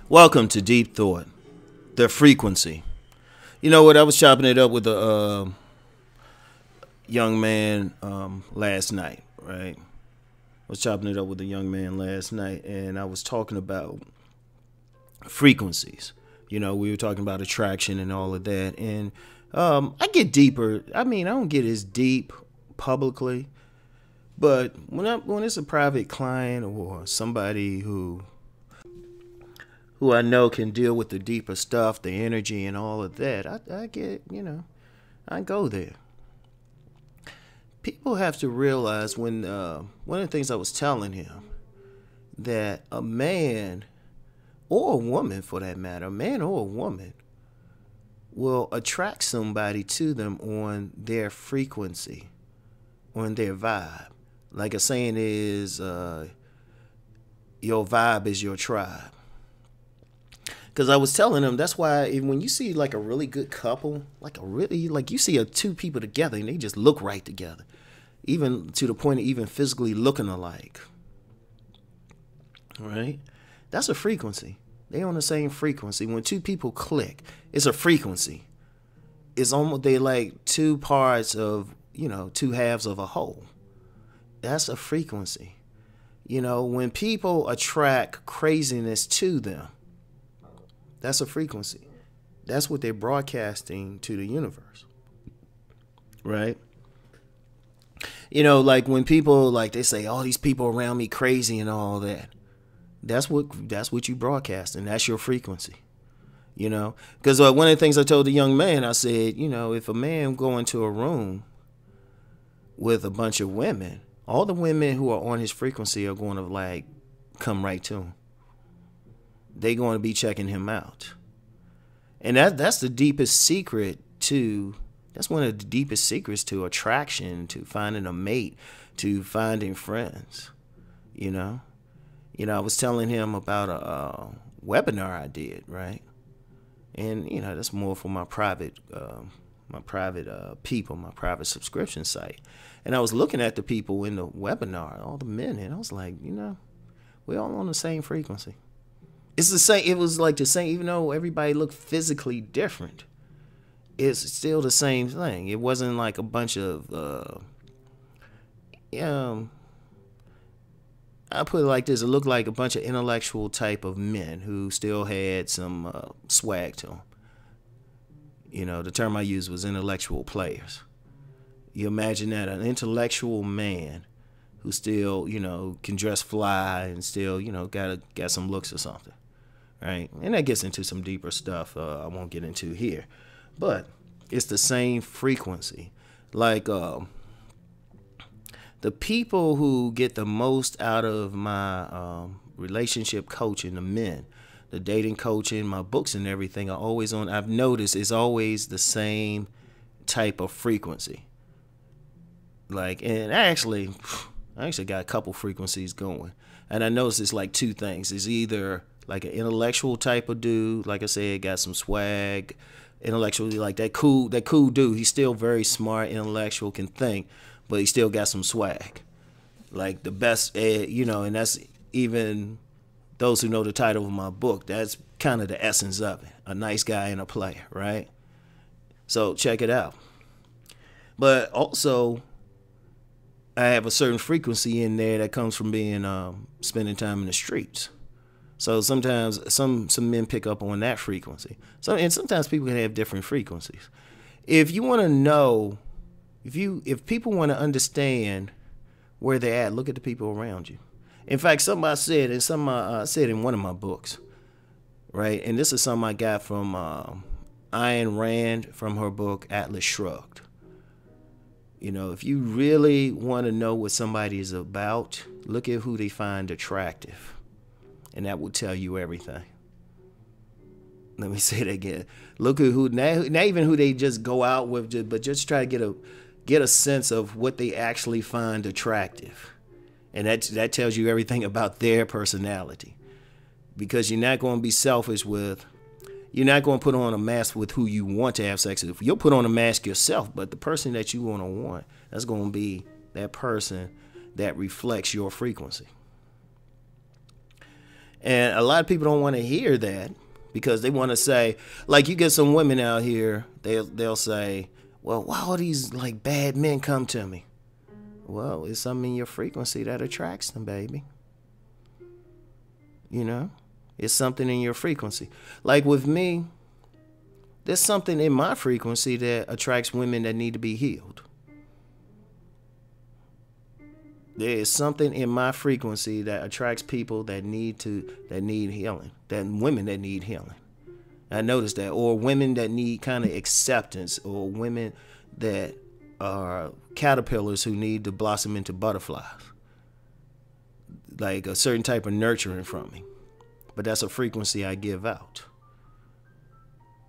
Welcome to Deep Thought, the frequency. You know what? I was chopping it up with a young man last night, right? I was chopping it up with a young man last night, and I was talking about frequencies. You know, we were talking about attraction and all of that, and I get deeper. I mean, I don't get as deep publicly, but when it's a private client or somebody who I know can deal with the deeper stuff, the energy and all of that, I get, I go there. People have to realize when, one of the things I was telling him, that a man, or a woman for that matter, a man or a woman, will attract somebody to them on their frequency, on their vibe. Like a saying is, your vibe is your tribe. Because I was telling them that's why when you see like a really good couple, like you see two people together and they just look right together, even to the point of even physically looking alike, right? That's a frequency. They on the same frequency. When two people click, it's a frequency. It's almost, they like two parts of, two halves of a whole. That's a frequency. When people attract craziness to them, that's a frequency. That's what they're broadcasting to the universe, right? Like when people, like they say, all these people around me crazy and all that. That's what you broadcast, and that's your frequency, Because one of the things I told the young man, I said, if a man go into a room with a bunch of women, all the women who are on his frequency are going to like come right to him. They're going to be checking him out. And that's the deepest secret to, that's one of the deepest secrets to attraction, to finding a mate, to finding friends, I was telling him about a webinar I did, right? And, that's more for my private people, my private subscription site. And I was looking at the people in the webinar, all the men, and I was like, we're all on the same frequency. It's the same. It was like the same, even though everybody looked physically different. It's still the same thing. It wasn't like a bunch of, I put it like this. It looked like a bunch of intellectual type of men who still had some swag to them. The term I used was intellectual players. You imagine that, an intellectual man who still, can dress fly and still, got some looks or something. Right? And that gets into some deeper stuff I won't get into here. But it's the same frequency. Like the people who get the most out of my relationship coaching, the men, the dating coaching, my books and everything are always on, I've noticed it's always the same type of frequency. Like, and I actually got a couple frequencies going. And I noticed it's like two things. It's either like an intellectual type of dude, like I said, got some swag, intellectually, like that cool dude. He's still very smart, intellectual, can think, but he still got some swag. Like the best, and that's even those who know the title of my book. That's kind of the essence of it. A nice guy and a player, right? So check it out. But also, I have a certain frequency in there that comes from being spending time in the streets. So sometimes some men pick up on that frequency. And sometimes people can have different frequencies. If you want to know, if people want to understand where they're at, look at the people around you. In fact, something I said, and I said in one of my books, right? And this is something I got from Ayn Rand from her book Atlas Shrugged. If you really want to know what somebody is about, look at who they find attractive. And that will tell you everything. Let me say that again. Look at who, not even who they just go out with, but just try to get a sense of what they actually find attractive. And that tells you everything about their personality. Because you're not going to be selfish you're not going to put on a mask with who you want to have sex with. You'll put on a mask yourself, but the person that you want, that's going to be that person that reflects your frequency. And a lot of people don't want to hear that because they want to say, like, you get some women out here, they'll say, well, why all these like bad men come to me? Well, it's something in your frequency that attracts them, baby. You know, it's something in your frequency. Like with me, there's something in my frequency that attracts women that need to be healed. There is something in my frequency that attracts people that need healing, that women that need healing. I noticed that, or women that need kind of acceptance, or women that are caterpillars who need to blossom into butterflies. Like a certain type of nurturing from me. But that's a frequency I give out.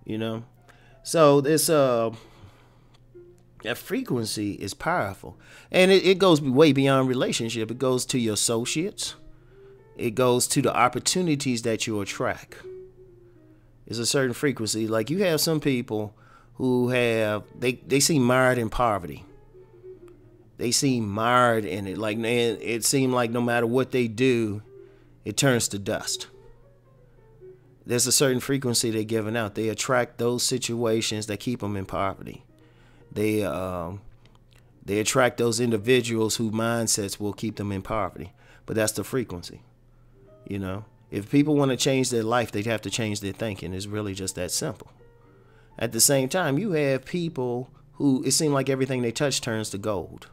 You know? So this that frequency is powerful. And it goes way beyond relationship. It goes to your associates. It goes to the opportunities that you attract. It's a certain frequency. Like you have some people who have, they seem mired in poverty. They seem mired in it. Like it seems like no matter what they do, it turns to dust. There's a certain frequency they're giving out. They attract those situations that keep them in poverty. They attract those individuals whose mindsets will keep them in poverty. But that's the frequency. You know, if people want to change their life, they have to change their thinking. It's really just that simple. At the same time, you have people who it seems like everything they touch turns to gold.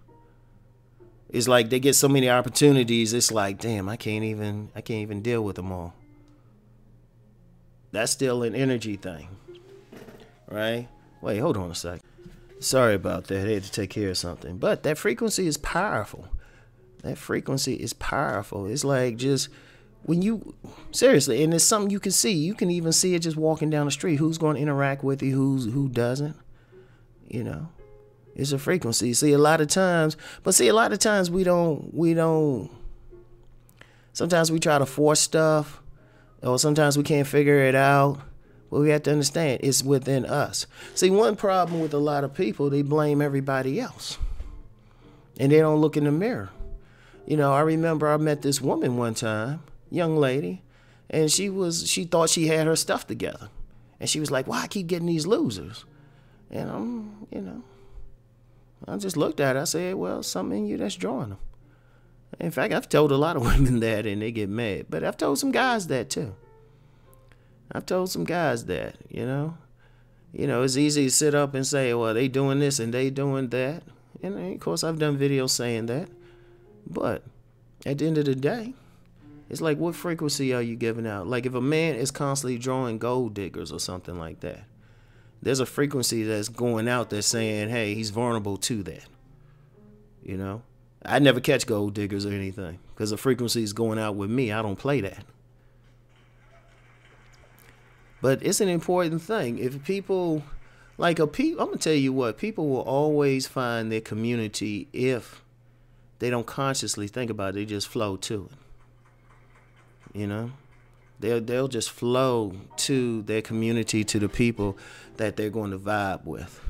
It's like they get so many opportunities. It's like, damn, I can't even deal with them all. That's still an energy thing, right? Wait, hold on a sec. Sorry about that. I had to take care of something. But that frequency is powerful. That frequency is powerful. It's like just when you, seriously, and it's something you can see. You can even see it just walking down the street. Who's going to interact with you? Who doesn't? You know, it's a frequency. See, a lot of times we don't. Sometimes we try to force stuff, or sometimes we can't figure it out. But we have to understand it's within us. See, one problem with a lot of people, they blame everybody else. And they don't look in the mirror. You know, I remember I met this woman one time, young lady, and she thought she had her stuff together. And she was like, why I keep getting these losers? And I just looked at her. I said, well, something in you that's drawing them. In fact, I've told a lot of women that and they get mad. But I've told some guys that too. I've told some guys that, you know, it's easy to sit up and say, well, they doing this and they doing that. And of course, I've done videos saying that. But at the end of the day, it's like, what frequency are you giving out? Like if a man is constantly drawing gold diggers or something like that, there's a frequency that's going out there saying, hey, he's vulnerable to that. You know, I never catch gold diggers or anything because the frequency is going out with me. I don't play that. But it's an important thing. If people, I'm going to tell you what, people will always find their community if they don't consciously think about it. They just flow to it. You know? They'll just flow to their community, to the people that they're going to vibe with.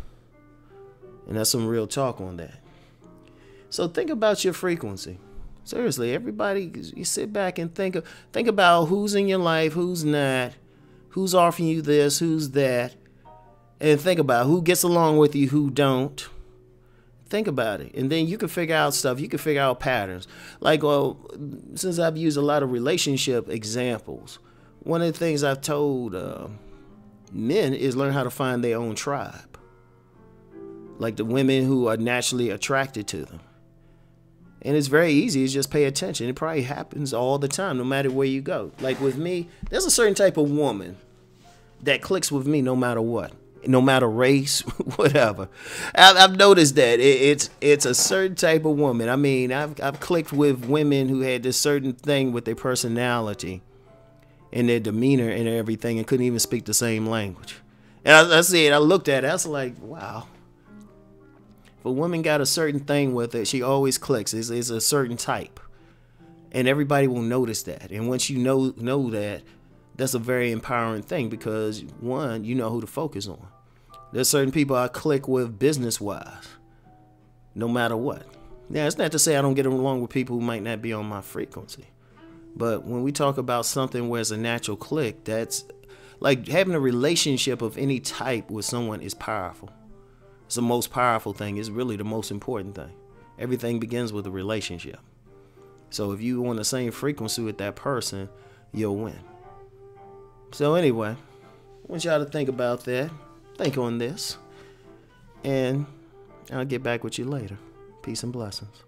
And that's some real talk on that. So think about your frequency. Seriously, everybody, you sit back and think about who's in your life, who's not. Who's offering you this, who's that, and think about who gets along with you, who don't. Think about it, and then you can figure out stuff. You can figure out patterns. Like, since I've used a lot of relationship examples, one of the things I've told men is learn how to find their own tribe. Like the women who are naturally attracted to them. And it's very easy. It's just pay attention. It probably happens all the time, no matter where you go. Like with me, there's a certain type of woman that clicks with me no matter what. No matter race, whatever. I've noticed that. It's a certain type of woman. I mean, I've clicked with women who had this certain thing with their personality and their demeanor and everything and couldn't even speak the same language. And I see it. I looked at it. I was like, wow. If a woman got a certain thing with it, she always clicks. It's a certain type. And everybody will notice that. And once you know that, that's a very empowering thing because, one, you know who to focus on. There's certain people I click with business-wise, no matter what. Now, it's not to say I don't get along with people who might not be on my frequency. But when we talk about something where it's a natural click, that's like having a relationship of any type with someone is powerful. It's the most powerful thing. It's really the most important thing. Everything begins with a relationship. So if you on the same frequency with that person, you'll win. So anyway, I want y'all to think about that. Think on this. And I'll get back with you later. Peace and blessings.